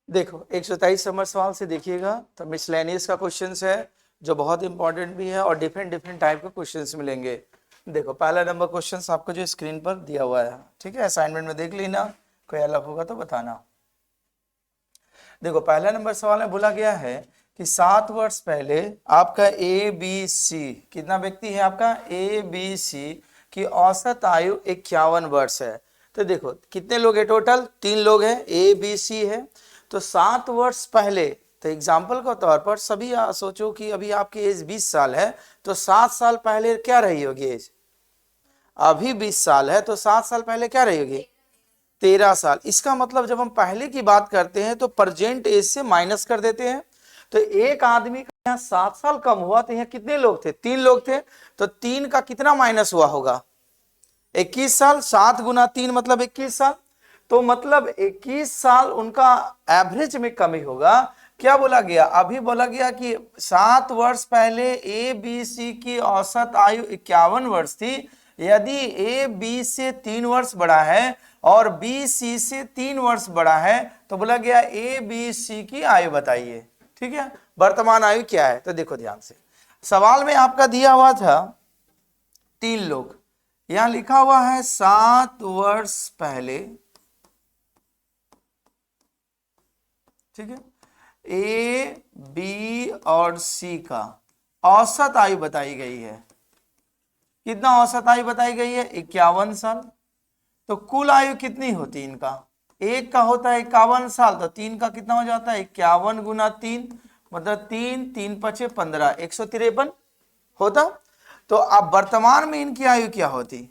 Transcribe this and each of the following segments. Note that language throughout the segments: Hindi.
देखो 123 नंबर सवाल से देखिएगा तो मिसलेनियस का क्वेश्चन है जो बहुत इंपॉर्टेंट भी है और डिफरेंट डिफरेंट टाइप के क्वेश्चंस मिलेंगे। देखो पहला नंबर क्वेश्चन आपको जो स्क्रीन पर दिया हुआ है, ठीक है, असाइनमेंट में देख लेना, कोई अलग होगा तो बताना। देखो पहला नंबर सवाल में बोला गया है कि 7 वर्ष पहले आपका ए बी सी, कितना व्यक्ति है आपका ए बी सी की औसत आयु 51 वर्ष है। तो देखो कितने लोग हैं टोटल, 3 लोग हैं, ए बी सी है। तो 7 वर्ष पहले, तो एग्जाम्पल के तौर पर सभी सोचो कि अभी आपकी एज 20 साल है, तो 7 साल पहले क्या रही होगी एज, अभी 20 साल है तो 7 साल पहले क्या रही होगी 13 साल। इसका मतलब जब हम पहले की बात करते हैं तो प्रेजेंट एज से माइनस कर देते हैं। तो एक आदमी का यहाँ 7 साल कम हुआ तो यहाँ कितने लोग थे, 3 लोग थे, तो 3 का कितना माइनस हुआ होगा 21 साल, 7 गुना 3 मतलब 21 साल। तो मतलब 21 साल उनका एवरेज में कमी होगा। क्या बोला गया, अभी बोला गया कि 7 वर्ष पहले ए बी सी की औसत आयु 51 वर्ष थी। यदि ए बी से 3 वर्ष बड़ा है और बी सी से 3 वर्ष बड़ा है तो बोला गया ए बी सी की आयु बताइए। ठीक है, वर्तमान आयु क्या है, तो देखो ध्यान से, सवाल में आपका दिया हुआ था 3 लोग, यहां लिखा हुआ है 7 वर्ष पहले, ठीक है, ए बी और सी का औसत आयु बताई गई है। कितना औसत आयु बताई गई है 51 साल। तो कुल आयु कितनी होती इनका, एक का होता है 51 साल, तो 3 का कितना हो जाता है 51 गुना 3 मतलब 3 3 पचे 15, 153 होता। तो अब वर्तमान में इनकी आयु क्या होती,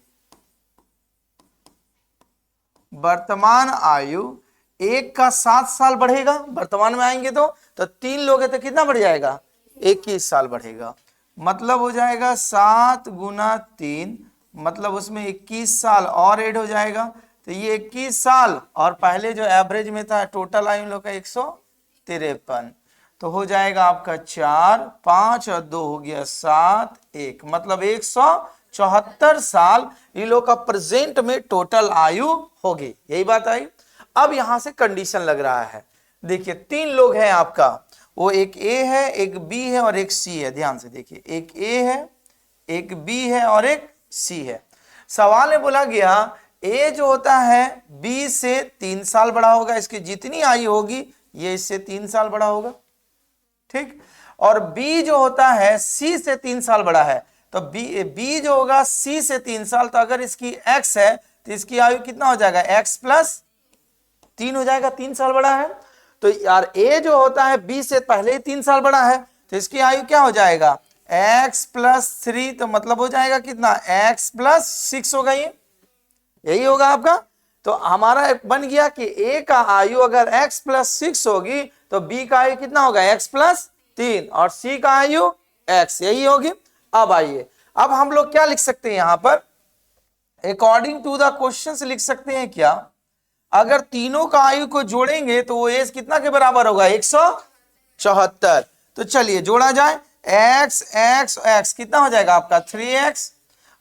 वर्तमान आयु एक का 7 साल बढ़ेगा, वर्तमान में आएंगे तो 3 लोग है तो कितना बढ़ जाएगा 21 साल बढ़ेगा। मतलब हो जाएगा 7 गुना 3 मतलब उसमें 21 साल और ऐड हो जाएगा। तो ये 21 साल और पहले जो एवरेज में था टोटल आयु लोग का 153, तो हो जाएगा आपका 4 5 और 2 हो गया 7 1 मतलब 174 साल ये लोग का प्रेजेंट में टोटल आयु होगी। यही बात आई। अब यहां से कंडीशन लग रहा है, देखिए 3 लोग हैं आपका, वो एक ए है एक बी है और एक सी है। ध्यान से देखिए, एक ए है एक बी है और एक सी है। सवाल में बोला गया ए जो होता है बी से 3 साल बड़ा होगा, इसकी जितनी आयु होगी ये इससे 3 साल बड़ा होगा, ठीक। और बी जो होता है सी से 3 साल बड़ा है, तो बी जो होगा सी से 3 साल, तो अगर इसकी एक्स है तो इसकी आयु कितना हो जाएगा एक्स प्लस 3 हो जाएगा, 3 साल बड़ा है। तो यार ए जो होता है बी से पहले ही 3 साल बड़ा है, तो इसकी आयु क्या हो जाएगा एक्स प्लस 3, तो मतलब हो जाएगा कितना एक्स प्लस 6 होगा, ये यही होगा आपका। तो हमारा बन गया कि ए का आयु अगर x प्लस 6 होगी तो बी का आयु कितना होगा x प्लस 3 और सी का आयु x, यही होगी। अब आइए, अब हम लोग क्या लिख सकते हैं यहां पर, अकॉर्डिंग टू द क्वेश्चन लिख सकते हैं क्या, अगर तीनों का आयु को जोड़ेंगे तो वो एज कितना के बराबर होगा 174। तो चलिए जोड़ा जाए, x x x कितना हो जाएगा आपका 3x।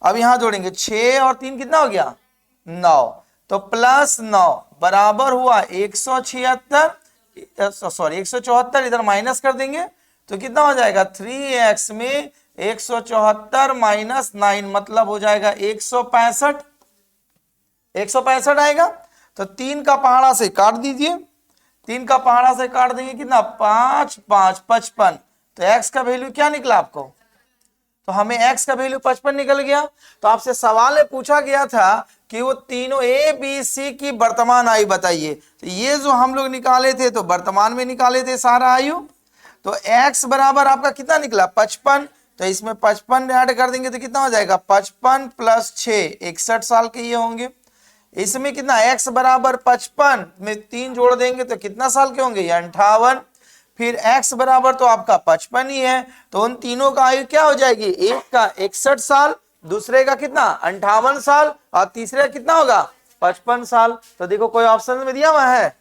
अब यहां जोड़ेंगे 6 और 3 कितना हो गया 9, तो प्लस 9 बराबर हुआ 176, सॉरी 174, इधर माइनस कर देंगे तो कितना हो जाएगा 3x में 174 माइनस 9 मतलब हो जाएगा 165, 165 आएगा। तो 3 का पहाड़ा से काट दीजिए, 3 का पहाड़ा से काट देंगे कितना 5 5 55, तो x का वैल्यू क्या निकला आपको, तो हमें x का वैल्यू 55 निकल गया। तो आपसे सवाल में पूछा गया था कि वो तीनों ए बी सी की वर्तमान आयु बताइए, तो ये जो हम लोग निकाले थे तो वर्तमान में निकाले थे सारा आयु, तो x बराबर आपका कितना निकला 55, तो इसमें 55 ऐड कर देंगे तो कितना हो जाएगा 55 प्लस 6 61 साल के ये होंगे। इसमें कितना x बराबर 55 में 3 जोड़ देंगे तो कितना साल के होंगे ये 58, फिर x बराबर तो आपका 55 ही है, तो उन तीनों का आयु क्या हो जाएगी, एक का 61 साल, दूसरे का कितना 58 साल और तीसरे का कितना होगा 55 साल। तो देखो कोई ऑप्शन में दिया हुआ है,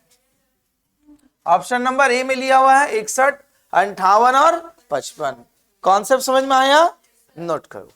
ऑप्शन नंबर ए में लिया हुआ है 61 58 और 55। कॉन्सेप्ट समझ में आया, नोट करो।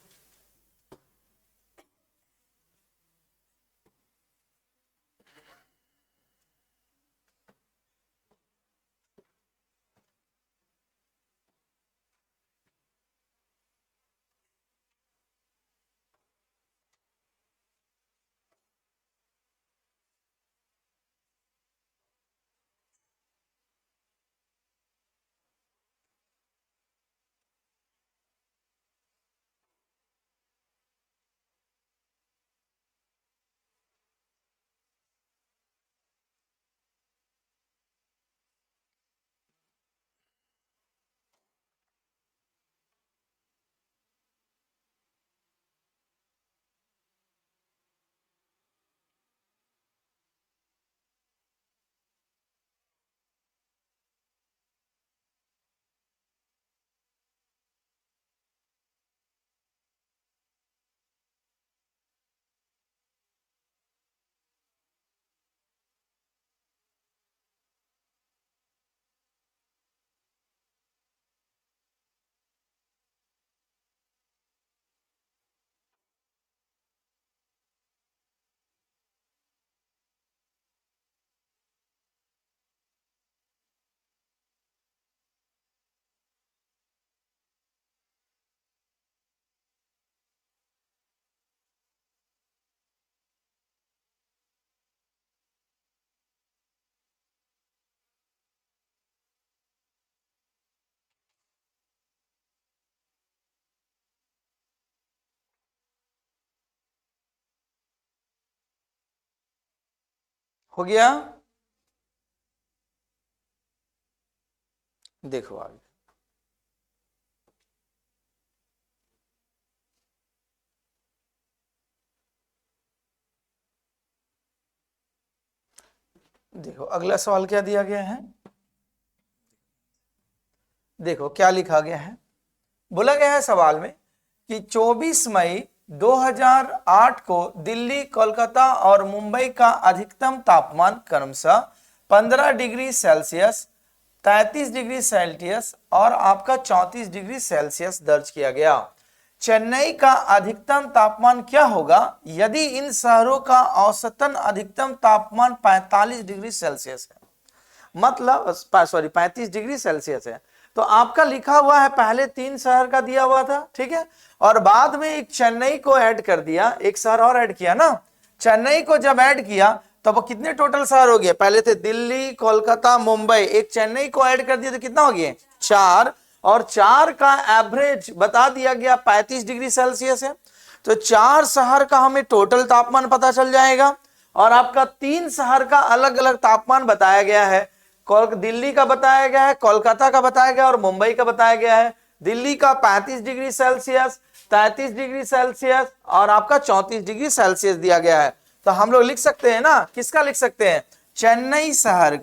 हो गया। देखो आगे, देखो अगला सवाल क्या दिया गया है। देखो क्या लिखा गया है, बोला गया है सवाल में कि 24 मई 2008 को दिल्ली, कोलकाता और मुंबई का अधिकतम तापमान क्रमशः 15 डिग्री सेल्सियस, 33 डिग्री सेल्सियस और आपका 34 डिग्री सेल्सियस दर्ज किया गया। चेन्नई का अधिकतम तापमान क्या होगा यदि इन शहरों का औसतन अधिकतम तापमान 45 डिग्री सेल्सियस है, मतलब सॉरी 35 डिग्री सेल्सियस है। तो आपका लिखा हुआ है पहले 3 शहर का दिया हुआ था, ठीक है, और बाद में एक चेन्नई को ऐड कर दिया, एक शहर और ऐड किया ना। चेन्नई को जब ऐड किया तो वो कितने टोटल शहर हो गए, पहले थे दिल्ली, कोलकाता, मुंबई, एक चेन्नई को ऐड कर दिया तो कितना हो गया 4, और 4 का एवरेज बता दिया गया 35 डिग्री सेल्सियस है। तो 4 शहर का हमें टोटल तापमान पता चल जाएगा, और आपका 3 शहर का अलग अलग तापमान बताया गया है। दिल्ली का बताया गया है, कोलकाता का बताया गया और मुंबई का बताया गया है। दिल्ली का 35 डिग्री सेल्सियस, 33 डिग्री सेल्सियस और आपका 34 डिग्री सेल्सियस दिया गया है। तो हम लोग लिख सकते हैं ना, किसका लिख सकते हैं, चेन्नई शहर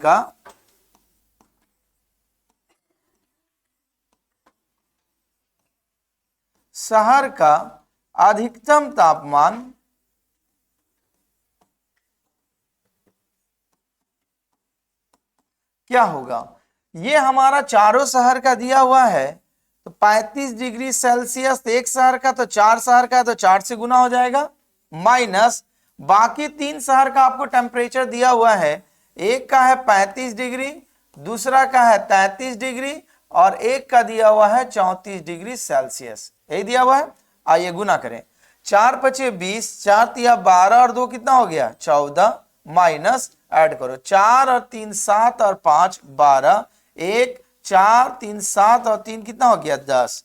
का अधिकतम तापमान क्या होगा। ये हमारा चारों शहर का दिया हुआ है, तो 35 डिग्री सेल्सियस एक शहर का, तो 4 शहर का, तो 4 से गुना हो जाएगा, माइनस बाकी 3 शहर का आपको टेम्परेचर दिया हुआ है। एक का है 35 डिग्री, दूसरा का है 33 डिग्री और एक का दिया हुआ है 34 डिग्री सेल्सियस, यही दिया हुआ है। आइए गुना करें, 4 पचे 20, 4 तिया 12 और 2 कितना हो गया 14, माइनस ऐड करो 4 और 3 7 और 5 12, 1 4 3 7 और 3 कितना हो गया 10,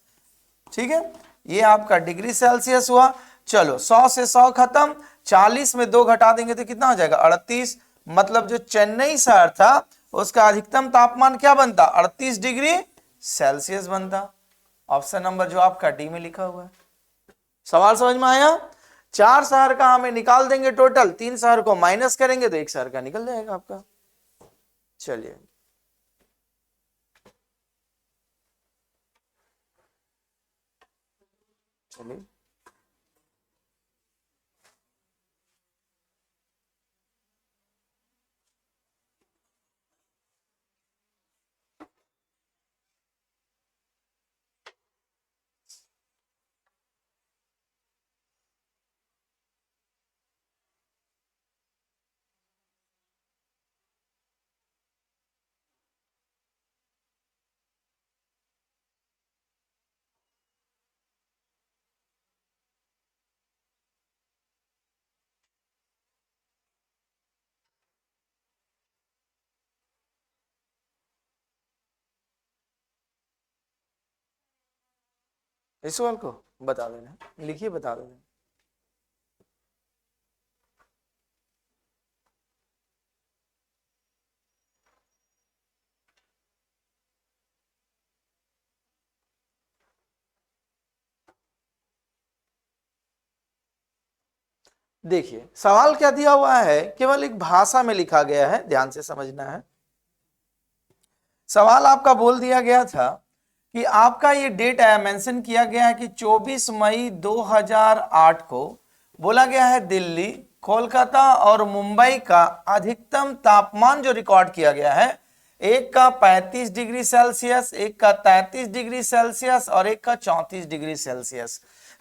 ठीक है। ये आपका डिग्री सेल्सियस हुआ। चलो 100 से 100 खत्म, 40 में 2 घटा देंगे तो कितना हो जाएगा 38। मतलब जो चेन्नई शहर था उसका अधिकतम तापमान क्या बनता 38 डिग्री सेल्सियस बनता। ऑप्शन नंबर जो आपका डी में लिखा हुआ है। सवाल समझ में आया। 4 शहर का हमें निकाल देंगे टोटल, 3 शहर को माइनस करेंगे तो 1 शहर का निकल जाएगा आपका। चलिए चलिए इस सवाल को बता देना, लिखिए बता देना। देखिए सवाल क्या दिया हुआ है, केवल एक भाषा में लिखा गया है, ध्यान से समझना है। सवाल आपका बोल दिया गया था कि आपका ये डेट मेंशन किया गया है कि 24 मई 2008 को बोला गया है दिल्ली, कोलकाता और मुंबई का अधिकतम तापमान जो रिकॉर्ड किया गया है, एक का 35 डिग्री सेल्सियस, एक का 33 डिग्री सेल्सियस और एक का 34 डिग्री सेल्सियस।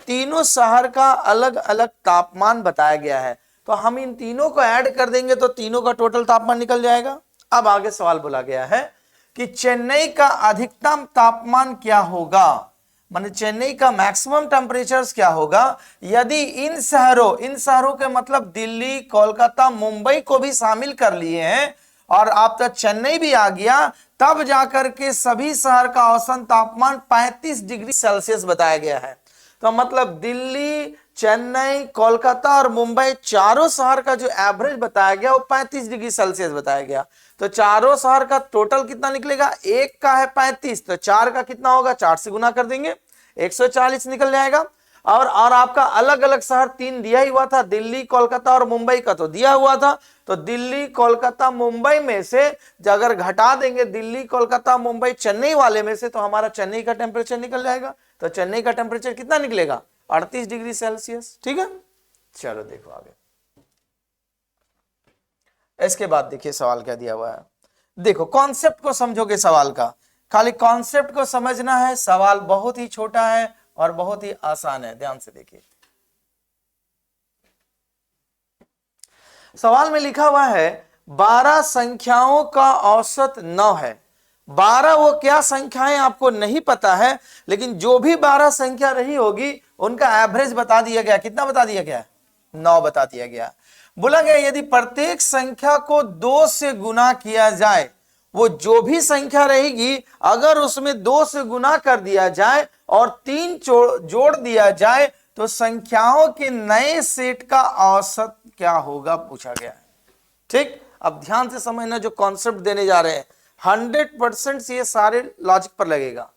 तीनों शहर का अलग अलग तापमान बताया गया है। तो हम इन तीनों को ऐड कर देंगे तो तीनों का टोटल तापमान निकल जाएगा। अब आगे सवाल बोला गया है कि चेन्नई का अधिकतम तापमान क्या होगा, माने चेन्नई का मैक्सिमम टेम्परेचर क्या होगा यदि इन शहरों के मतलब दिल्ली, कोलकाता, मुंबई को भी शामिल कर लिए हैं और आप तक चेन्नई भी आ गया, तब जाकर के सभी शहर का औसत तापमान 35 डिग्री सेल्सियस बताया गया है। तो मतलब दिल्ली, चेन्नई, कोलकाता और मुंबई चारों शहर का जो एवरेज बताया गया वो 35 डिग्री सेल्सियस बताया गया। तो चारों शहर का टोटल कितना निकलेगा, एक का है 35, तो चार का कितना होगा, 4 से गुना कर देंगे 140 निकल जाएगा। और आपका अलग अलग शहर 3 दिया ही हुआ था, दिल्ली, कोलकाता और मुंबई का तो दिया हुआ था। तो दिल्ली, कोलकाता, मुंबई में से अगर घटा देंगे दिल्ली, कोलकाता, मुंबई, चेन्नई वाले में से, तो हमारा चेन्नई का टेम्परेचर निकल जाएगा। तो चेन्नई का टेम्परेचर कितना निकलेगा, 38 डिग्री सेल्सियस। ठीक है, चलो देखो आगे। इसके बाद देखिए सवाल क्या दिया हुआ है। देखो कॉन्सेप्ट को समझोगे सवाल का, खाली कॉन्सेप्ट को समझना है। सवाल बहुत ही छोटा है और बहुत ही आसान है, ध्यान से देखिए। सवाल में लिखा हुआ है 12 संख्याओं का औसत 9 है। 12 वो क्या संख्याएं आपको नहीं पता है, लेकिन जो भी 12 संख्या रही होगी उनका एवरेज बता दिया गया। कितना बता दिया गया, 9 बता दिया गया। बोला गया यदि प्रत्येक संख्या को 2 से गुना किया जाए, वो जो भी संख्या रहेगी अगर उसमें 2 से गुना कर दिया जाए और 3 जोड़ दिया जाए तो संख्याओं के नए सेट का औसत क्या होगा, पूछा गया है। ठीक, अब ध्यान से समझना, जो कॉन्सेप्ट देने जा रहे हैं 100% ये सारे लॉजिक पर लगेगा।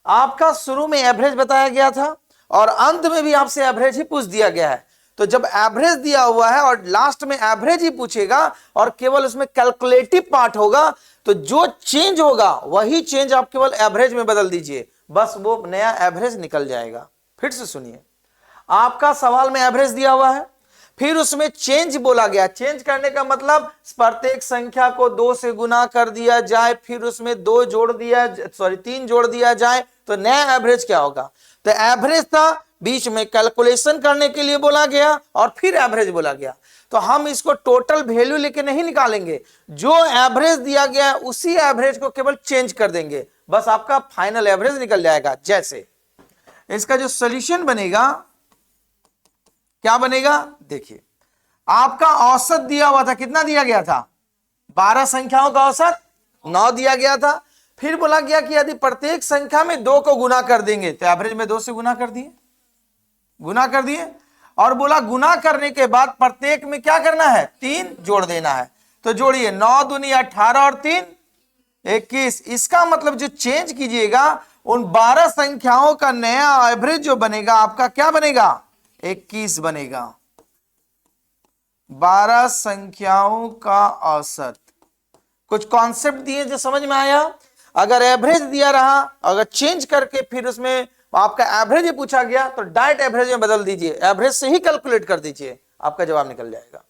आपका शुरू में एवरेज बताया गया था और अंत में भी आपसे एवरेज ही पूछ दिया गया है। तो जब एवरेज दिया हुआ है और लास्ट में एवरेज ही पूछेगा और केवल उसमें कैलकुलेटिव पार्ट होगा, तो जो चेंज होगा वही चेंज आप केवल एवरेज में बदल दीजिए, बस वो नया एवरेज निकल जाएगा। फिर से सुनिए, आपका सवाल में एवरेज दिया हुआ है, फिर उसमें चेंज बोला गया। चेंज करने का मतलब प्रत्येक संख्या को 2 से गुना कर दिया जाए, फिर उसमें 3 जोड़ दिया जाए तो नया एवरेज क्या होगा। तो एवरेज था, बीच में कैलकुलेशन करने के लिए बोला गया और फिर एवरेज बोला गया। तो हम इसको टोटल वैल्यू लेके नहीं निकालेंगे, जो एवरेज दिया गया है उसी एवरेज को केवल चेंज कर देंगे, बस आपका फाइनल एवरेज निकल जाएगा। जैसे इसका जो सॉल्यूशन बनेगा, क्या बनेगा, देखिए आपका औसत दिया हुआ था, कितना दिया गया था, 12 संख्याओं का औसत 9 दिया गया था। फिर बोला गया कि यदि प्रत्येक संख्या में 2 को गुना कर देंगे, तो एवरेज में 2 से गुना कर दिए और बोला गुना करने के बाद प्रत्येक में क्या करना है, 3 जोड़ देना है। तो जोड़िए, 9 दूनी 18 और 3 21। इसका मतलब जो चेंज कीजिएगा उन 12 संख्याओं का नया एवरेज जो बनेगा आपका क्या बनेगा, 21 बनेगा। 12 संख्याओं का औसत। कुछ कॉन्सेप्ट दिए जो समझ में आया। अगर एवरेज दिया रहा, अगर चेंज करके फिर उसमें आपका एवरेज ही पूछा गया तो डायरेक्ट एवरेज में बदल दीजिए, एवरेज से ही कैलकुलेट कर दीजिए, आपका जवाब निकल जाएगा।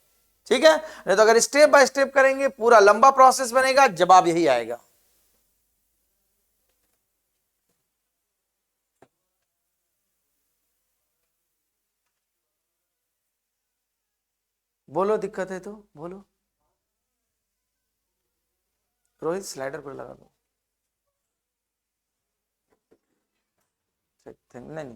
ठीक है, नहीं तो अगर स्टेप बाय स्टेप करेंगे पूरा लंबा प्रोसेस बनेगा, जवाब यही आएगा। बोलो, दिक्कत है तो बोलो। रोहित स्लाइडर पर लगा दो। नहीं,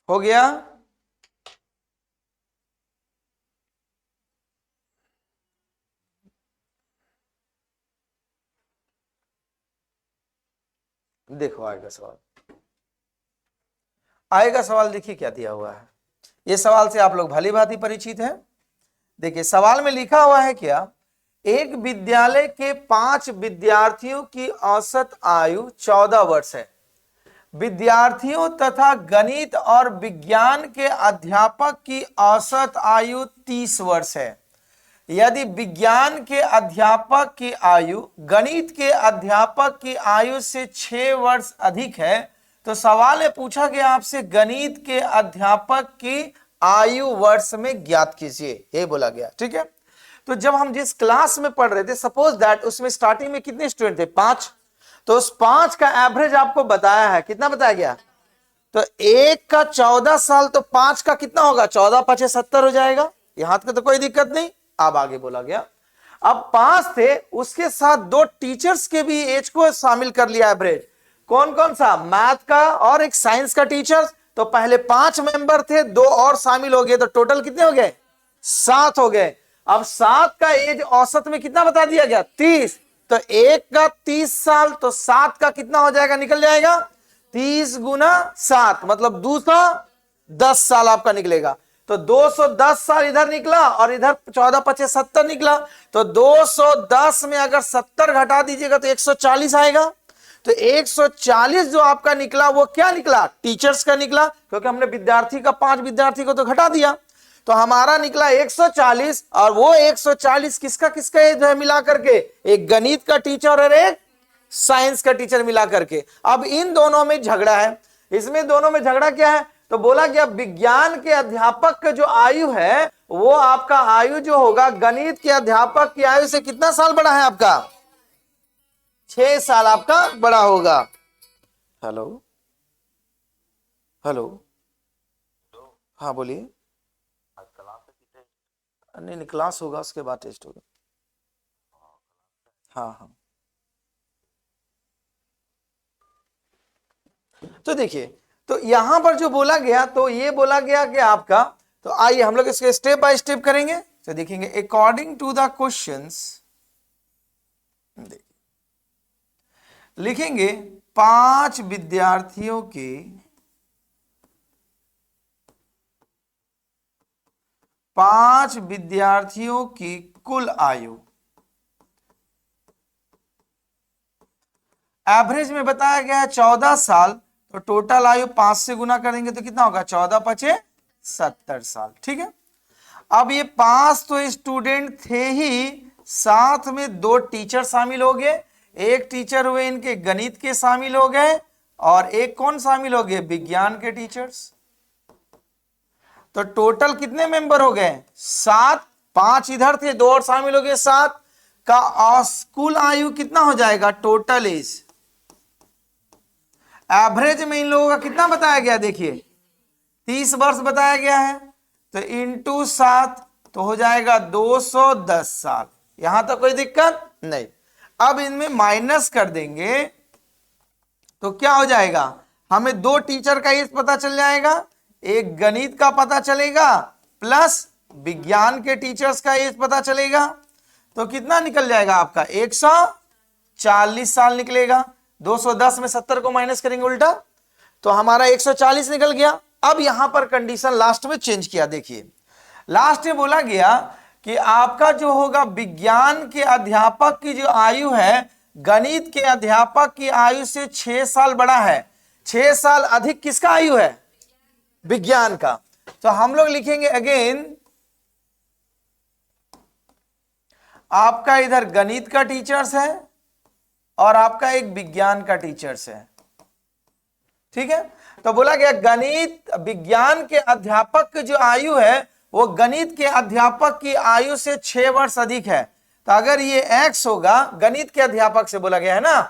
हो गया। देखो आएगा सवाल देखिए क्या दिया हुआ है। ये सवाल से आप लोग भली भांति परिचित हैं। देखिए सवाल में लिखा हुआ है क्या, एक विद्यालय के 5 विद्यार्थियों की औसत आयु 14 वर्ष है। विद्यार्थियों तथा गणित और विज्ञान के अध्यापक की औसत आयु 30 वर्ष है। यदि विज्ञान के अध्यापक की आयु गणित के अध्यापक की आयु से 6 वर्ष अधिक है, तो सवाल में पूछा गया आपसे गणित के अध्यापक की आयु वर्ष में ज्ञात कीजिए, ये बोला गया। ठीक है, तो जब हम जिस क्लास में पढ़ रहे थे, सपोज दैट उसमें स्टार्टिंग में कितने स्टूडेंट थे, 5, तो उस 5 का एवरेज आपको बताया है, कितना बताया गया, तो एक का 14 साल, तो 5 का कितना होगा, 14 5 70 हो जाएगा। यहां तक तो कोई दिक्कत नहीं। अब आगे बोला गया, अब 5 थे, उसके साथ 2 टीचर्स के भी एज को शामिल कर लिया एवरेज। कौन कौन सा? मैथ का और एक साइंस का टीचर। तो पहले 5 मेंबर थे, 2 और शामिल हो गए, तो टोटल कितने हो गए? 7 हो गए। अब 7 का एज औसत में कितना बता दिया गया? 30। तो एक का 30 साल, तो 7 का कितना हो जाएगा? निकल जाएगा 30 गुना 7, मतलब 210 साल आपका निकलेगा। तो 210 साल इधर निकला और इधर 14 25 70 निकला। तो 210 में अगर 70 घटा दीजिएगा तो 140 आएगा। तो 140 जो आपका निकला वो क्या निकला? टीचर्स का निकला, क्योंकि हमने विद्यार्थी का 5 विद्यार्थी को तो घटा दिया। तो हमारा निकला 140, और वो 140 किसका किसका एज है मिला करके? एक गणित का टीचर और एक साइंस का टीचर मिला करके। अब इन दोनों में झगड़ा है। इसमें दोनों में झगड़ा क्या है? तो बोला कि अब विज्ञान के अध्यापक का जो आयु है वो आपका आयु जो होगा गणित के अध्यापक की आयु से कितना साल बड़ा है आपका? 6 साल आपका बड़ा होगा। हेलो हेलो, हाँ बोलिए। नहीं नहीं, क्लास होगा उसके बाद टेस्ट होगा। हाँ हाँ। तो देखिए, तो यहां पर जो बोला गया, तो ये बोला गया कि आपका, तो आइए हम लोग इसके स्टेप बाय स्टेप करेंगे। तो देखेंगे अकॉर्डिंग टू द क्वेश्चंस, लिखेंगे 5 विद्यार्थियों के 5 विद्यार्थियों की कुल आयु एवरेज में बताया गया है 14 साल। तो टोटल आयु 5 से गुना करेंगे तो कितना होगा? 14 पचे 70 साल। ठीक है। अब ये 5 तो स्टूडेंट थे ही, साथ में 2 टीचर शामिल हो गए। एक टीचर हुए इनके गणित के शामिल हो गए, और एक कौन शामिल हो गए? विज्ञान के टीचर्स। तो टोटल कितने मेंबर हो गए? 7। 5 इधर थे, 2 और शामिल हो गए, 7 का कुल आयु कितना हो जाएगा? टोटल एज एवरेज में इन लोगों का कितना बताया गया? देखिए 30 वर्ष बताया गया है, तो इंटू 7 तो हो जाएगा 210 साल। यहां तक कोई दिक्कत नहीं। अब इनमें माइनस कर देंगे तो क्या हो जाएगा? हमें 2 टीचर का एज पता चल जाएगा, एक गणित का पता चलेगा, प्लस विज्ञान के टीचर्स का एज पता चलेगा। तो कितना निकल जाएगा आपका? 140 साल निकलेगा। 210 में 70 को माइनस करेंगे उल्टा, तो हमारा 140 निकल गया। अब यहां पर कंडीशन लास्ट में चेंज किया। देखिए लास्ट में बोला गया कि आपका जो होगा विज्ञान के अध्यापक की जो आयु है गणित के अध्यापक की आयु से 6 साल बड़ा है। 6 साल अधिक किसका आयु है? विज्ञान का। तो हम लोग लिखेंगे अगेन, आपका इधर गणित का टीचर्स है और आपका एक विज्ञान का टीचर्स है। ठीक है। तो बोला गया गणित विज्ञान के अध्यापक की जो आयु है वो गणित के अध्यापक की आयु से 6 वर्ष अधिक है। तो अगर ये x होगा, गणित के अध्यापक से बोला गया है ना,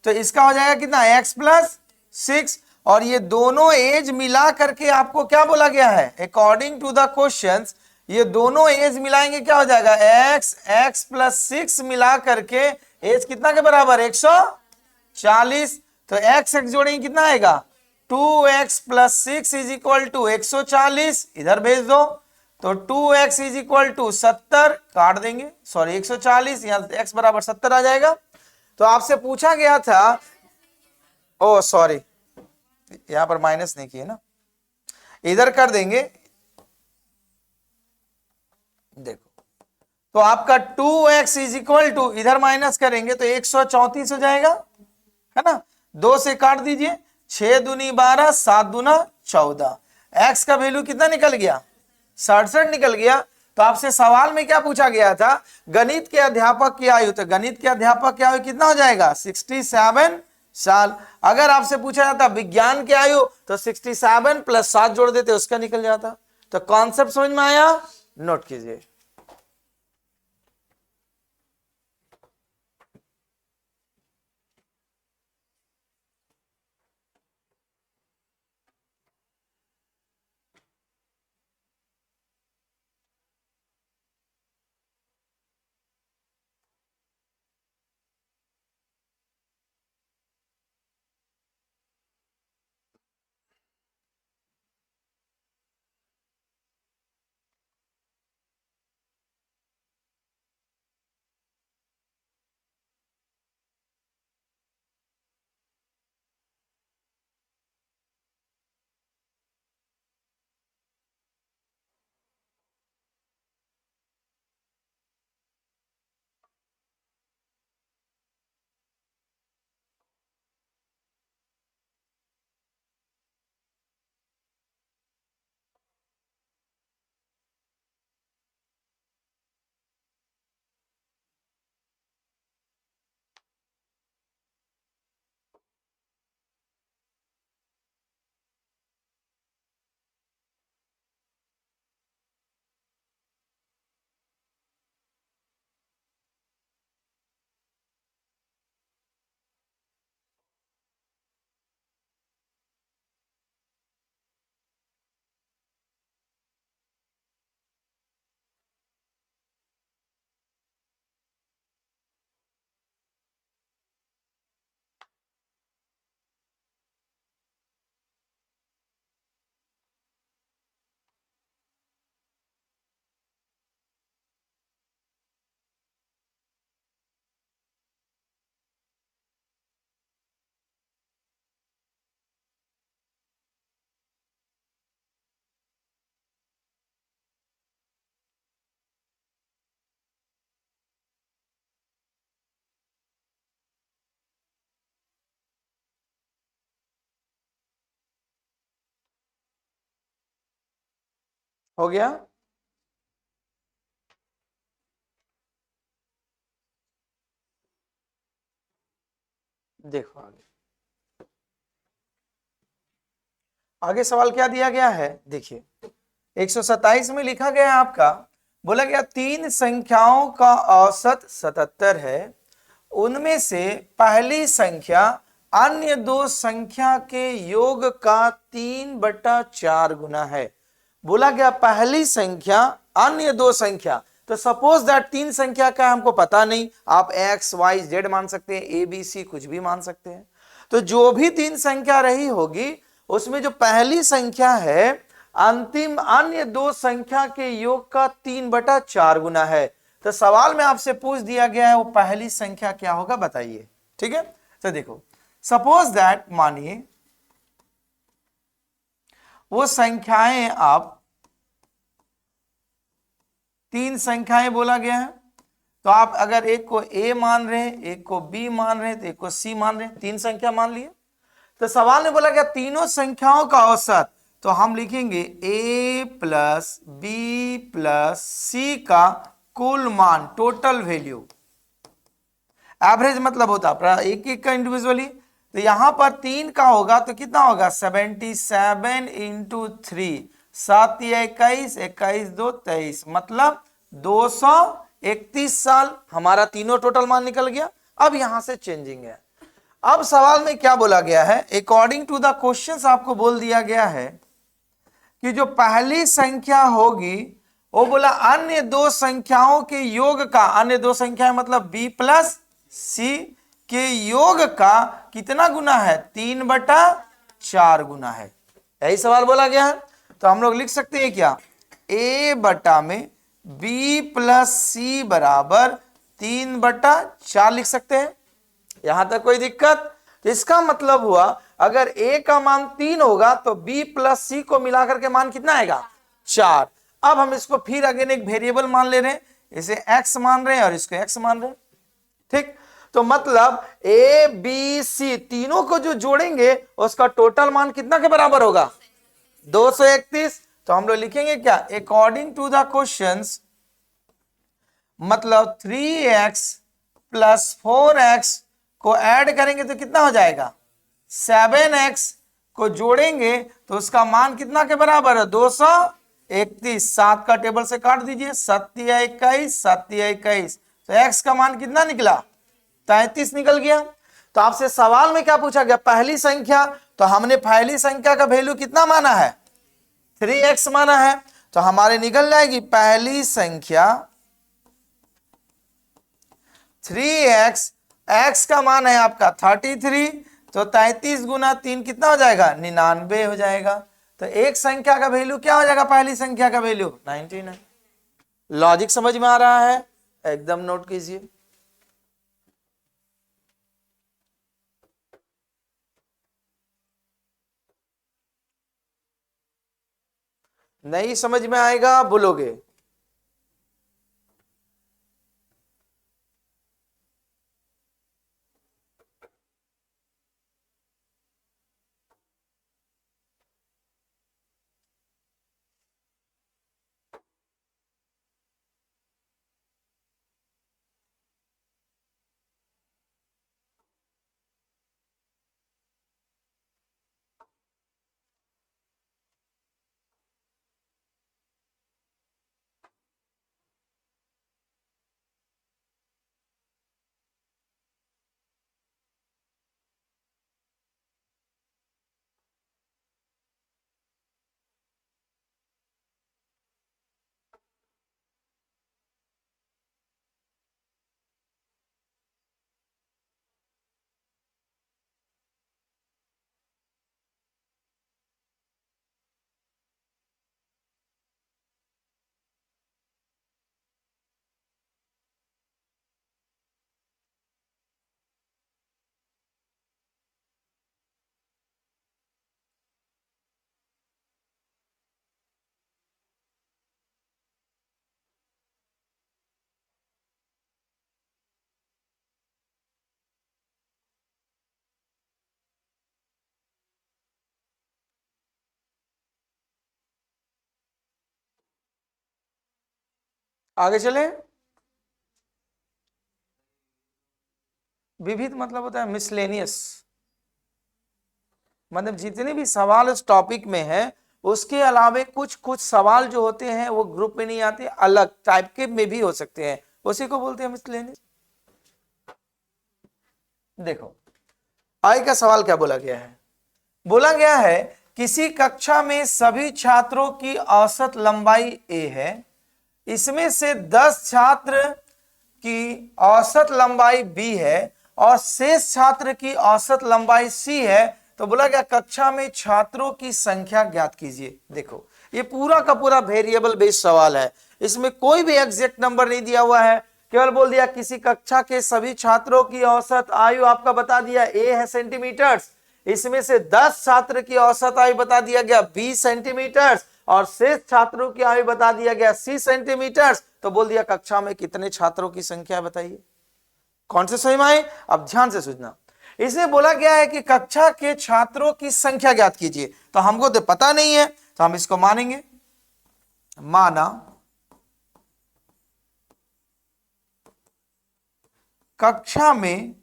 तो इसका हो जाएगा कितना? x plus 6। और ये दोनों एज मिला करके आपको क्या बोला गया है? अकॉर्डिंग टू द क्वेश्चंस ये दोनों एज मिलाएंगे क्या हो जाएगा? x प्लस 6 मिला करके एज कितना के बराबर? 140। तो x जोड़ेंगे कितना आएगा? 2x plus 6 is equal to 140। इधर भेज दो, तो 2x इज इक्वल टू 70 काट देंगे, सॉरी 140, यहां x बराबर 70 आ जाएगा। तो आपसे पूछा गया था, ओ सॉरी यहां पर माइनस नहीं किए ना, इधर कर देंगे। देखो तो आपका 2x इज इक्वल टू, इधर माइनस करेंगे तो 134 हो जाएगा, है ना। 2 से काट दीजिए, 6 दूनी 12, 7 दूना 14। x का वैल्यू कितना निकल गया? 67 निकल गया। तो आपसे सवाल में क्या पूछा गया था? गणित के अध्यापक की आयु। तो गणित के अध्यापक की आयु कितना हो जाएगा? 67 साल। अगर आपसे पूछा जाता विज्ञान की आयु तो 67 प्लस 7 जोड़ देते, उसका निकल जाता। तो कॉन्सेप्ट समझ में आया? नोट कीजिए। हो गया। देखो आगे, आगे सवाल क्या दिया गया है, देखिए 127 में लिखा गया है आपका, बोला गया तीन संख्याओं का औसत 77 है, उनमें से पहली संख्या अन्य दो संख्या के योग का 3/4 गुना है। बोला गया पहली संख्या अन्य दो संख्या, तो सपोज दैट तीन संख्या का हमको पता नहीं, आप एक्स वाई जेड मान सकते हैं, ए बी सी कुछ भी मान सकते हैं। तो जो भी तीन संख्या रही होगी उसमें जो पहली संख्या है अंतिम अन्य दो संख्या के योग का 3/4 गुना है। तो सवाल में आपसे पूछ दिया गया है वो पहली संख्या क्या होगा बताइए। ठीक है, तो देखो सपोज दैट मानिए वो संख्याएं आप तीन संख्याएं बोला गया है, तो आप अगर एक को ए मान रहे हैं, एक को बी मान रहे हैं, तो एक को सी मान रहे हैं, तीन संख्या मान लिए। तो सवाल में बोला गया तीनों संख्याओं का औसत, तो हम लिखेंगे a प्लस बी प्लस सी का कुल मान, टोटल वैल्यू। एवरेज मतलब होता है एक एक का इंडिविजुअली, तो यहां पर तीन का होगा तो कितना होगा 77 इंटू 3, 7 या 21, 21 2 23, मतलब 231 साल हमारा तीनों टोटल मान निकल गया। अब यहां से चेंजिंग है, अब सवाल में क्या बोला गया है, अकॉर्डिंग टू द क्वेश्चंस आपको बोल दिया गया है कि जो पहली संख्या होगी वो बोला अन्य दो संख्याओं के योग का, अन्य दो संख्या मतलब b प्लस सी के योग का कितना गुना है, 3/4 गुना है। यही सवाल बोला गया है। तो हम लोग लिख सकते हैं क्या, a बटा में b प्लस सी बराबर 3/4 लिख सकते हैं। यहां तक कोई दिक्कत? तो इसका मतलब हुआ अगर a का मान 3 होगा तो b प्लस सी को मिलाकर के मान कितना आएगा, 4। अब हम इसको फिर अगेन एक वेरिएबल मान ले रहे हैं, इसे x मान रहे हैं और इसको x मान रहे हैं। ठीक, तो मतलब a b c तीनों को जो जोड़ेंगे उसका टोटल मान कितना के बराबर होगा, 231। तो हम लोग लिखेंगे क्या, अकॉर्डिंग टू द क्वेश्चंस मतलब 3x प्लस 4x को ऐड करेंगे तो कितना हो जाएगा, 7x को जोड़ेंगे तो उसका मान कितना के बराबर है, 231। 7 का टेबल से काट दीजिए, 7 या 21, 7 या 21, तो x का मान कितना निकला, 33 निकल गया। तो आपसे सवाल में क्या पूछा गया, पहली संख्या, तो हमने पहली संख्या का वैल्यू कितना माना है, 3x माना है, तो हमारे निकल जाएगी पहली संख्या 3x, x का मान है आपका 33, तो 33 गुना 3 कितना हो जाएगा, 99 हो जाएगा। तो एक संख्या का वैल्यू क्या हो जाएगा, पहली संख्या का वैल्यू 99। लॉजिक समझ में आ रहा है, एकदम नोट कीजिए। नहीं समझ में आएगा बोलोगे, आगे चले। विविध मतलब होता है मिसलेनियस, मतलब जितने भी सवाल उस टॉपिक में है उसके अलावे कुछ कुछ सवाल जो होते हैं वो ग्रुप में नहीं आते, अलग टाइप के में भी हो सकते हैं, उसी को बोलते हैं मिसलेनियस। देखो आगे का सवाल क्या बोला गया है, बोला गया है किसी कक्षा में सभी छात्रों की औसत लंबाई a है, इसमें से 10 छात्र की औसत लंबाई b है और शेष छात्र की औसत लंबाई c है, तो बोला गया कक्षा में छात्रों की संख्या ज्ञात कीजिए। देखो ये पूरा का पूरा वेरिएबल बेस्ड सवाल है, इसमें कोई भी एग्जैक्ट नंबर नहीं दिया हुआ है, केवल बोल दिया किसी कक्षा के सभी छात्रों की औसत आयु आपका बता दिया a है सेंटीमीटर्स, इसमें से 10 छात्र की औसत आयु बता दिया गया 20 सेंटीमीटर्स और शेष छात्रों की आयु बता दिया गया 30 सेंटीमीटर्स, तो बोल दिया कक्षा में कितने छात्रों की संख्या बताइए। कौन से सही में आए, अब ध्यान से सुनना। इसमें बोला गया है कि कक्षा के छात्रों की संख्या ज्ञात कीजिए, तो हमको तो पता नहीं है तो हम इसको मानेंगे, माना कक्षा में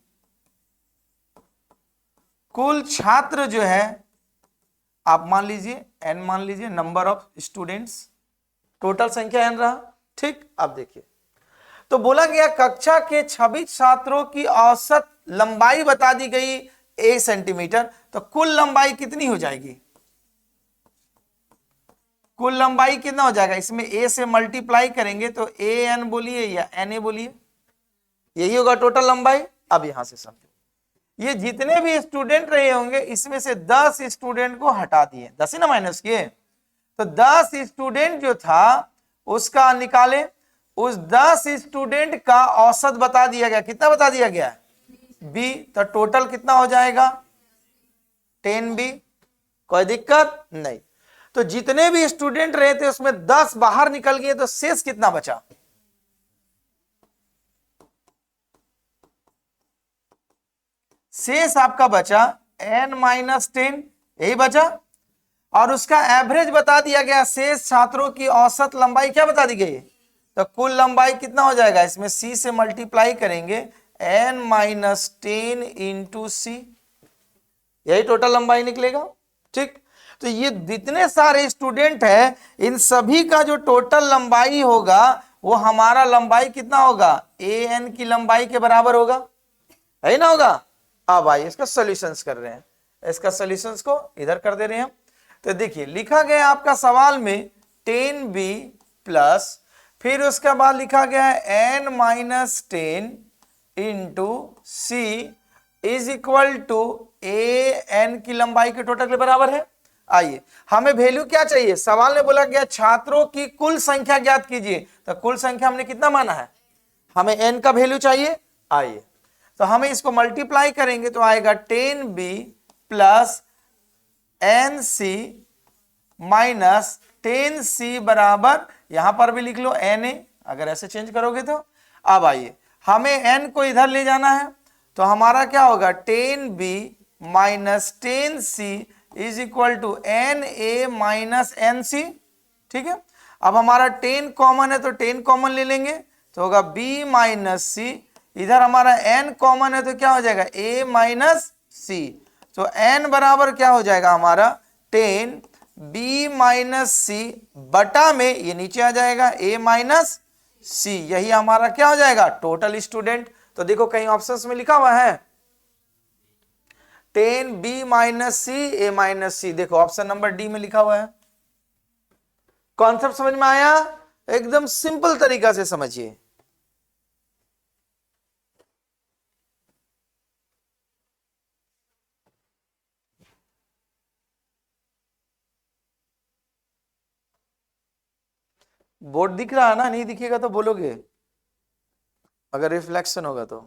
कुल छात्र जो है आप मान लीजिए n, मान लीजिए नंबर ऑफ स्टूडेंट्स, टोटल संख्या n रहा, ठीक। अब देखिए तो बोला गया कक्षा के सभी छात्रों की औसत लंबाई बता दी गई 1 सेंटीमीटर, तो कुल लंबाई कितनी हो जाएगी, कुल लंबाई कितना हो जाएगा, इसमें a से मल्टीप्लाई करेंगे तो an बोलिए या na बोलिए, यही होगा टोटल लंबाई। अब यहां से समझो ये जितने भी स्टूडेंट रहे होंगे इसमें से 10 स्टूडेंट को हटा दिए, 10 ही ना माइनस किए, तो 10 स्टूडेंट जो था उसका निकाले, उस 10 स्टूडेंट का औसत बता दिया गया, कितना बता दिया गया बी, तो टोटल कितना हो जाएगा 10b, कोई दिक्कत नहीं। तो जितने भी स्टूडेंट रहे थे उसमें 10 बाहर निकल गए, तो शेष कितना बचा, शेष आपका बचा n-10, यही बचा, और उसका एवरेज बता दिया गया, शेष छात्रों की औसत लंबाई क्या बता दी गई, तो कुल लंबाई कितना हो जाएगा, इसमें c से मल्टीप्लाई करेंगे n-10 इंटू सी, यही टोटल लंबाई निकलेगा, ठीक। तो ये जितने सारे स्टूडेंट हैं इन सभी का जो टोटल लंबाई होगा वो हमारा लंबाई कितना होगा, an की लंबाई के बराबर होगा, है ना होगा। अब आइए इसका सॉल्यूशंस कर रहे हैं, इसका सॉल्यूशंस को इधर कर दे रहे हैं। तो देखिए लिखा गया आपका सवाल में 10b प्लस, फिर उसके बाद लिखा गया है n-10 into C is equal to an की लंबाई के टोटल के बराबर है। आइए हमें वैल्यू क्या चाहिए, सवाल में बोला गया छात्रों की कुल संख्या ज्ञात कीजिए, तो कुल संख्या हमने कितना माना है, हमें n का वैल्यू चाहिए। आइए तो हमें इसको मल्टीप्लाई करेंगे तो आएगा 10b plus nc minus 10c बराबर, यहां पर भी लिख लो na, अगर ऐसे चेंज करोगे तो। अब आइए हमें n को इधर ले जाना है, तो हमारा क्या होगा 10b minus 10c is equal to na minus nc, ठीक है। अब हमारा 10 कॉमन है तो 10 कॉमन ले लेंगे तो होगा b माइनस c, इधर हमारा n कॉमन है तो क्या हो जाएगा a माइनस c, तो n बराबर क्या हो जाएगा हमारा 10 b माइनस सी बटा में ये नीचे आ जाएगा a माइनस सी, यही हमारा क्या हो जाएगा टोटल स्टूडेंट। तो देखो कहीं ऑप्शंस में लिखा हुआ है 10b minus C a minus C, देखो ऑप्शन नंबर डी में लिखा हुआ है। कॉन्सेप्ट समझ में आया, एकदम सिंपल तरीका से समझिए। बोर्ड दिख रहा है ना, नहीं दिखेगा तो बोलोगे अगर रिफ्लेक्शन होगा तो।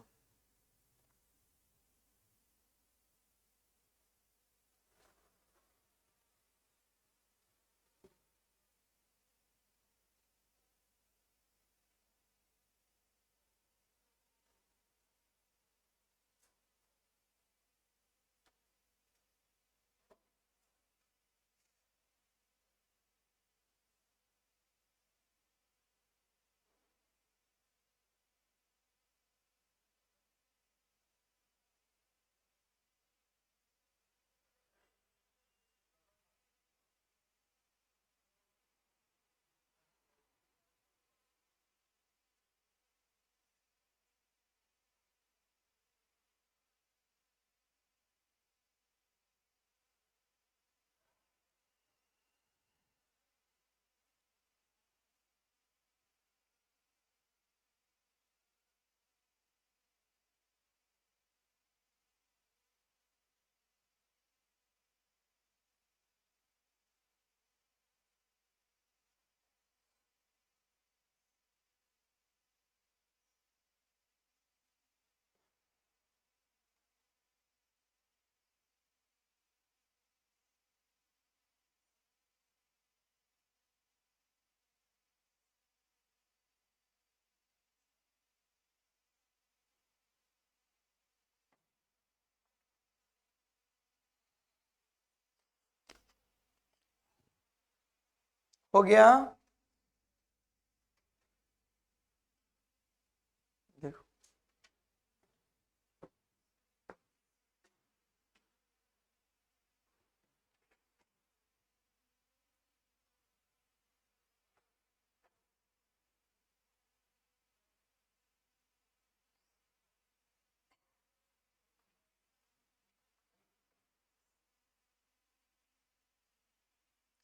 हो गया। देखो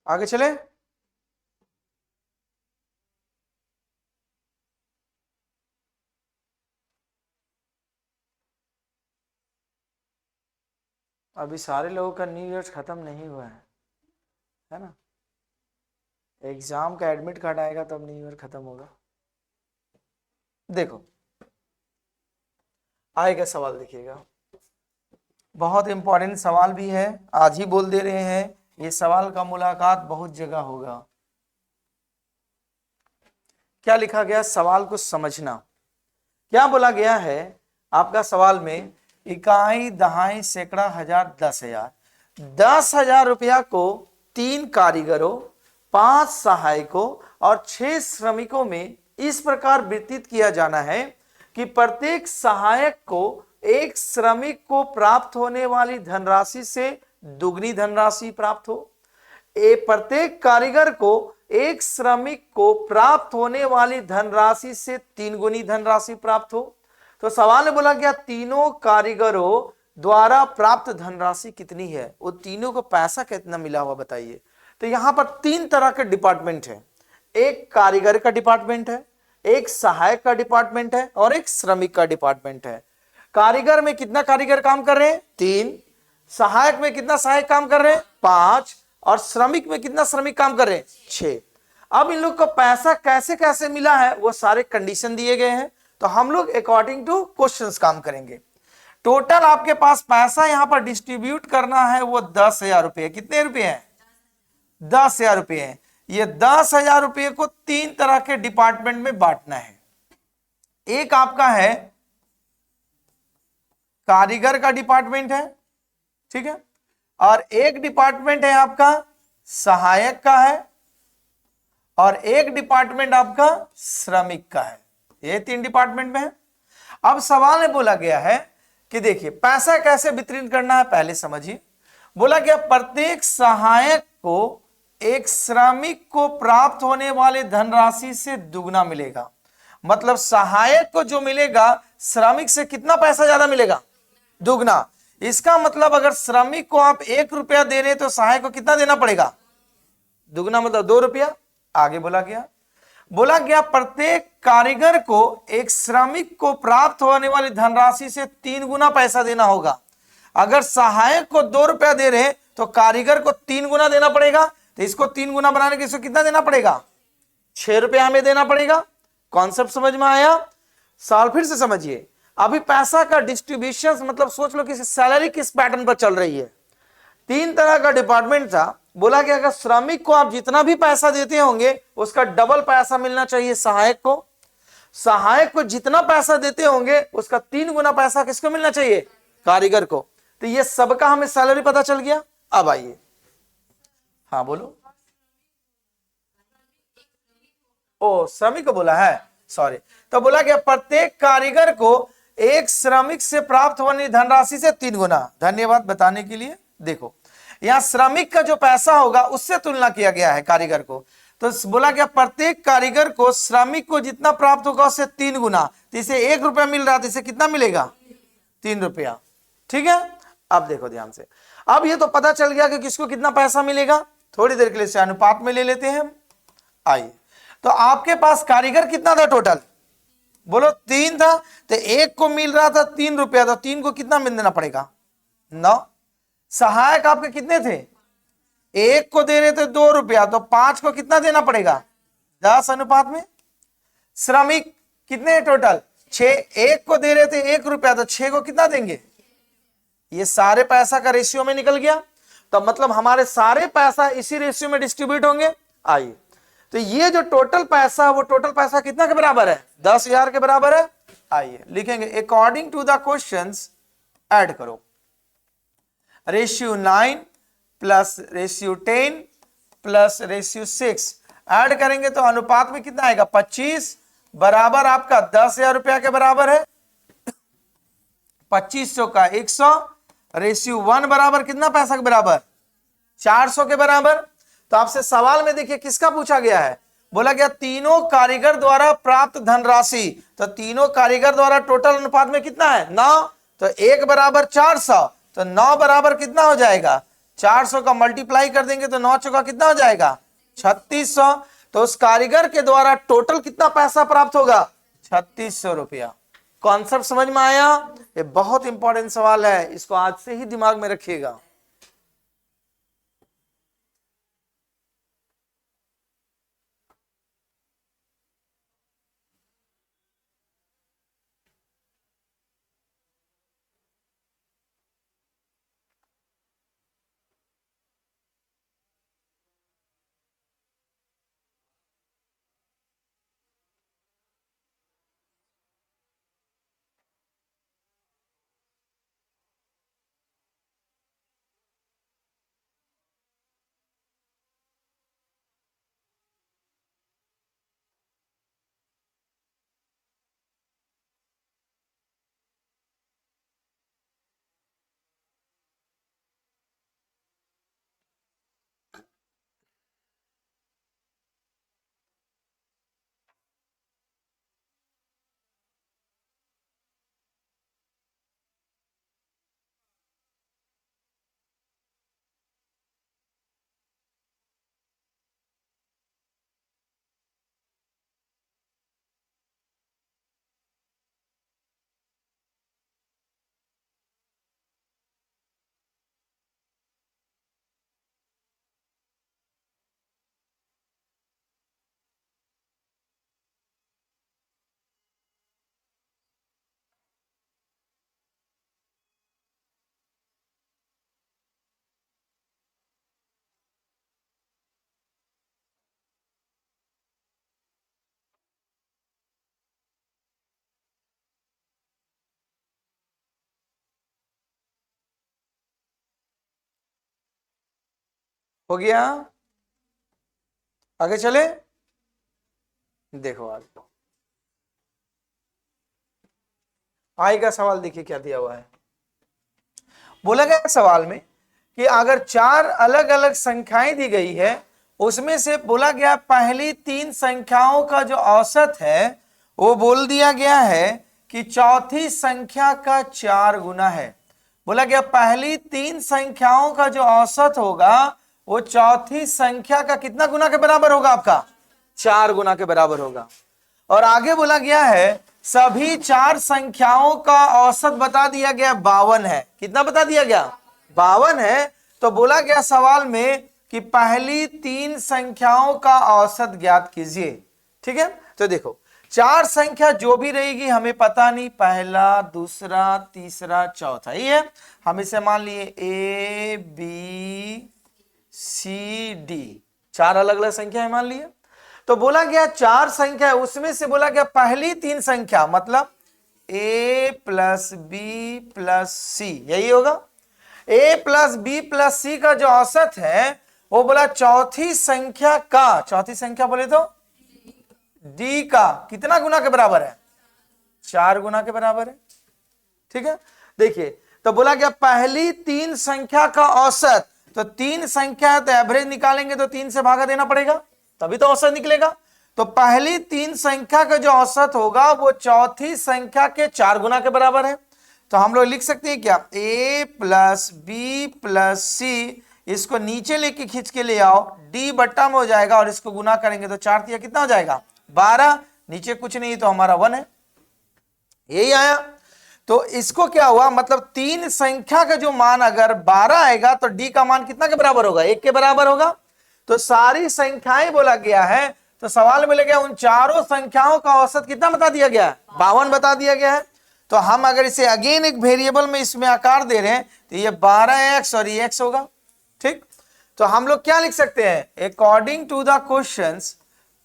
आगे चले। अभी सारे लोगों का न्यू ईयर खत्म नहीं हुआ है ना। एग्जाम का एडमिट कार्ड आएगा तब न्यू ईयर खत्म होगा। देखो आएगा सवाल, देखिएगा बहुत इंपॉर्टेंट सवाल भी है, आज ही बोल दे रहे हैं, ये सवाल का मुलाकात बहुत जगह होगा। क्या लिखा गया, सवाल को समझना। क्या बोला गया है आपका सवाल में, इकाई, दहाई, सैकड़ा, हजार, 10,000। 10,000 रुपया को 3 कारीगरों, 5 सहायकों और 6 श्रमिकों में इस प्रकार वितरित किया जाना है कि प्रत्येक सहायक को एक श्रमिक को प्राप्त होने वाली धनराशि से दुगनी धनराशि प्राप्त हो। प्रत्येक कारीगर को एक श्रमिक को प्राप्त होने वाली धनराशि से 3 गुनी धनराशि प्राप्त हो। तो सवाल में बोला गया तीनों कारीगरों द्वारा प्राप्त धनराशि कितनी है, वो तीनों को पैसा कितना मिला हुआ बताइए। तो यहां पर 3 तरह के डिपार्टमेंट है, एक कारीगर का डिपार्टमेंट है, एक सहायक का डिपार्टमेंट है और एक श्रमिक का डिपार्टमेंट है। कारीगर में कितना कारीगर काम कर रहे हैं, 3। सहायक में कितना सहायक काम कर रहे हैं, 5। और श्रमिक में कितना श्रमिक काम कर रहे हैं, 6। अब इन लोग को पैसा कैसे कैसे मिला है वो सारे कंडीशन दिए गए हैं, तो हम लोग अकॉर्डिंग टू क्वेश्चंस काम करेंगे। टोटल आपके पास पैसा यहां पर डिस्ट्रीब्यूट करना है वो 10,000 रुपये। कितने रुपए हैं, 10,000 रुपये हैं। ये 10,000 रुपये को 3 तरह के डिपार्टमेंट में बांटना है। एक आपका है कारीगर का डिपार्टमेंट है, ठीक है, और एक डिपार्टमेंट है आपका सहायक का है और एक डिपार्टमेंट आपका श्रमिक का है। ये 3 डिपार्टमेंट में है। अब सवाल में बोला गया है कि देखिए पैसा कैसे वितरित करना है, पहले समझिए। बोला गया प्रत्येक सहायक को एक श्रमिक को प्राप्त होने वाले धनराशि से दुगना मिलेगा। मतलब सहायक को जो मिलेगा श्रमिक से कितना पैसा ज्यादा मिलेगा, दुगना। इसका मतलब अगर श्रमिक को आप 1 रुपया दे रहे तो सहायक को कितना देना पड़ेगा, दुगना, मतलब 2 रुपया। आगे बोला गया प्रत्येक कारीगर को एक श्रमिक को प्राप्त होने वाली धनराशि से 3 गुना पैसा देना होगा। अगर सहायक को 2 रुपया दे रहे तो कारीगर को 3 गुना देना पड़ेगा। तो इसको 3 गुना बनाने के लिए कितना देना पड़ेगा, 6 रुपया हमें देना पड़ेगा। कॉन्सेप्ट समझ में आया, सवाल फिर से समझिए। अभी पैसा का डिस्ट्रीब्यूशन, मतलब सोच लो कि सैलरी किस पैटर्न पर चल रही है। 3 तरह का डिपार्टमेंट था। बोला कि अगर श्रमिक को आप जितना भी पैसा देते होंगे उसका डबल पैसा मिलना चाहिए सहायक को। सहायक को जितना पैसा देते होंगे उसका 3 गुना पैसा किसको मिलना चाहिए, कारीगर को। तो ये सबका हमें सैलरी पता चल गया। अब आइए, हाँ बोलो। ओ श्रमिक को बोला है, सॉरी। तो बोला गया प्रत्येक कारीगर को एक श्रमिक से प्राप्त होने धनराशि से 3 गुना। धन्यवाद बताने के लिए। देखो यहां श्रमिक का जो पैसा होगा उससे तुलना किया गया है कारीगर को। तो बोला गया प्रत्येक कारीगर को श्रमिक को जितना प्राप्त होगा उससे 3 गुना। तो इसे 1 रुपया मिल रहा था, इसे कितना मिलेगा, 3 रुपया। ठीक है, अब देखो ध्यान से। अब ये तो पता चल गया कि किसको कितना पैसा मिलेगा। थोड़ी देर के लिए इसे अनुपात में ले लेते हैं। आइए, तो आपके पास कारीगर कितना था टोटल, बोलो 3 था। तो एक को मिल रहा था 3 रुपया, तो 3 को कितना मिल देना पड़ेगा, 9। सहायक आपके कितने थे, एक को दे रहे थे 2 रुपया, तो 5 को कितना देना पड़ेगा, 10 अनुपात में। श्रमिक कितने टोटल, 6। एक को दे रहे थे 1 रुपया, तो 6 को कितना देंगे। ये सारे पैसा का रेशियो में निकल गया। तो मतलब हमारे सारे पैसा इसी रेशियो में डिस्ट्रीब्यूट होंगे। आइए, तो ये जो टोटल पैसा, वो टोटल पैसा कितना के बराबर है, 10,000 के बराबर है। आइए लिखेंगे according to the questions, add करो। Ratio 9 plus ratio 10 plus ratio 6 add करेंगे तो अनुपात में कितना आएगा 25 बराबर आपका 10,000 रुपया के बराबर है। 2500 का 100 रेशियो 1 बराबर कितना पैसा के बराबर 400 के बराबर। तो आपसे सवाल में देखिए किसका पूछा गया है, बोला गया तीनों कारीगर द्वारा प्राप्त धनराशि। तो तीनों कारीगर द्वारा टोटल अनुपात में कितना है 9, तो 1 बराबर 400, तो 9 बराबर कितना हो जाएगा 400 का मल्टीप्लाई कर देंगे तो 9 चौका कितना हो जाएगा 3600। तो उस कारीगर के द्वारा टोटल कितना पैसा प्राप्त होगा 3600 रुपया। कॉन्सेप्ट समझ में आया? ये बहुत इंपॉर्टेंट सवाल है, इसको आज से ही दिमाग में रखिएगा। हो गया, आगे चले। देखो आज आएगा सवाल, देखिए क्या दिया हुआ है। बोला गया सवाल में कि अगर 4 अलग अलग संख्याएं दी गई है, उसमें से बोला गया पहली 3 संख्याओं का जो औसत है वो बोल दिया गया है कि चौथी संख्या का 4 गुना है। बोला गया पहली 3 संख्याओं का जो औसत होगा वो चौथी संख्या का कितना गुना के बराबर होगा आपका 4 गुना के बराबर होगा। और आगे बोला गया है सभी 4 संख्याओं का औसत बता दिया गया 52 है। कितना बता दिया गया 52 है। तो बोला गया सवाल में कि पहली 3 संख्याओं का औसत ज्ञात कीजिए। ठीक है, तो देखो 4 संख्या जो भी रहेगी हमें पता नहीं, पहला दूसरा तीसरा चौथा ही है। हम इसे मान लिए ए बी सी डी, 4 अलग अलग संख्या मान लिए। तो बोला गया 4 संख्या, उसमें से बोला गया पहली 3 संख्या मतलब a प्लस बी प्लस सी, यही होगा। a प्लस बी प्लस सी का जो औसत है वो बोला चौथी संख्या का, चौथी संख्या बोले तो d का कितना गुना के बराबर है 4 गुना के बराबर है। ठीक है, देखिए तो बोला गया पहली 3 संख्या का औसत, तो 3 संख्या है तो एवरेज निकालेंगे तो 3 से भागा देना पड़ेगा तभी तो औसत निकलेगा। तो पहली 3 संख्या का जो औसत होगा वो चौथी संख्या के 4 गुना के बराबर है। तो हम लोग लिख सकते हैं क्या a प्लस बी प्लस सी, इसको नीचे लेके खींच के ले आओ, d बट्टा में हो जाएगा और इसको गुना करेंगे तो 4 तिया कितना हो जाएगा 12, नीचे कुछ नहीं तो हमारा 1 है, यही आया। तो इसको क्या हुआ मतलब 3 संख्या का जो मान अगर 12 आएगा तो d का मान कितना के बराबर होगा 1 के बराबर होगा। तो सारी संख्याएं बोला गया है, तो सवाल में गया उन चारों संख्याओं का औसत कितना बता दिया गया है 52 बता दिया गया है। तो हम अगर इसे अगेन एक वेरिएबल में इसमें आकार दे रहे हैं तो ये 12x और ये x होगा। ठीक, तो हम लोग क्या लिख सकते हैं according to the questions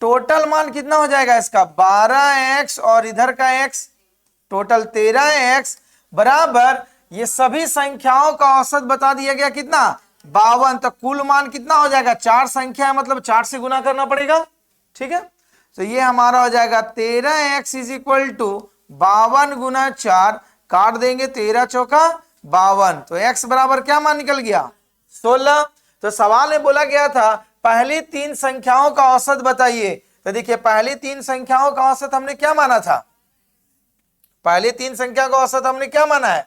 total मान कितना हो जाएगा इसका 12x और इधर का x, टोटल 13x बराबर ये सभी संख्याओं का औसत बता दिया गया कितना 52, तो कुल मान कितना हो जाएगा, 4 संख्या है मतलब 4 से गुना करना पड़ेगा। ठीक है, तो ये हमारा हो जाएगा 13x इज इक्वल टू 52 गुना 4, काट देंगे 13 चौका 52, तो x बराबर क्या मान निकल गया, 16। तो सवाल में बोला गया था पहली 3 संख्याओं का औसत बताइए, तो देखिए पहली 3 संख्याओं का औसत हमने क्या माना था, पहली 3 संख्या का औसत हमने क्या माना है,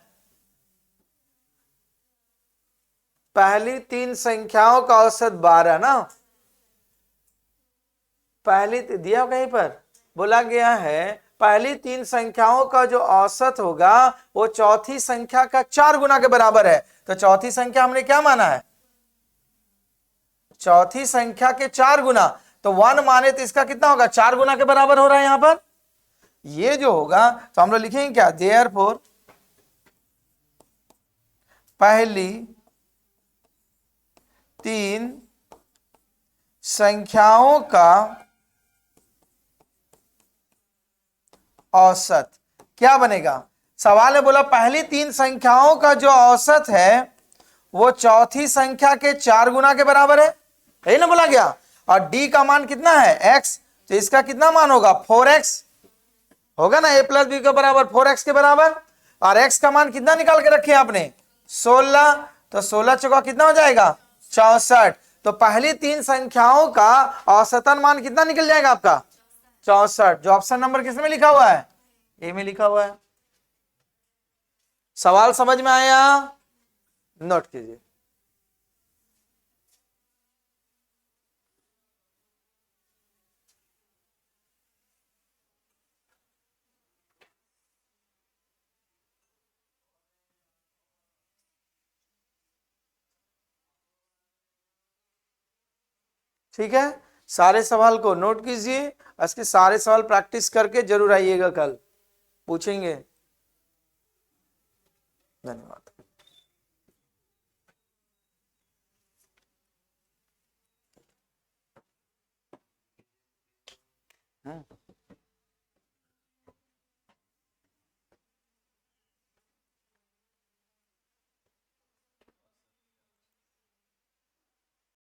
पहली 3 संख्याओं का औसत 12 ना, पहली दिया कहीं पर बोला गया है पहली 3 संख्याओं का जो औसत होगा वो चौथी संख्या का 4 गुना के बराबर है। तो चौथी संख्या हमने क्या माना है, चौथी संख्या के 4 गुना, तो 1 माने तो इसका कितना होगा, 4 गुना के बराबर हो रहा है यहां पर। ये जो होगा तो हम लोग लिखेंगे क्या, देयरफॉर पहली 3 संख्याओं का औसत क्या बनेगा, सवाल है बोला पहली 3 संख्याओं का जो औसत है वो चौथी संख्या के 4 गुना के बराबर है, यही ना बोला गया। और d का मान कितना है x, तो इसका कितना मान होगा 4x होगा ना, a प्लस बी के बराबर 4x के बराबर, और x का मान कितना निकाल के रखे आपने 16, तो 16 चौका कितना हो जाएगा 64, तो पहली 3 संख्याओं का औसतन मान कितना निकल जाएगा आपका 64, जो ऑप्शन नंबर किसमें लिखा हुआ है, ए में लिखा हुआ है। सवाल समझ में आया, नोट कीजिए। ठीक है, सारे सवाल को नोट कीजिए, इसके सारे सवाल प्रैक्टिस करके जरूर आइएगा, कल पूछेंगे। धन्यवाद।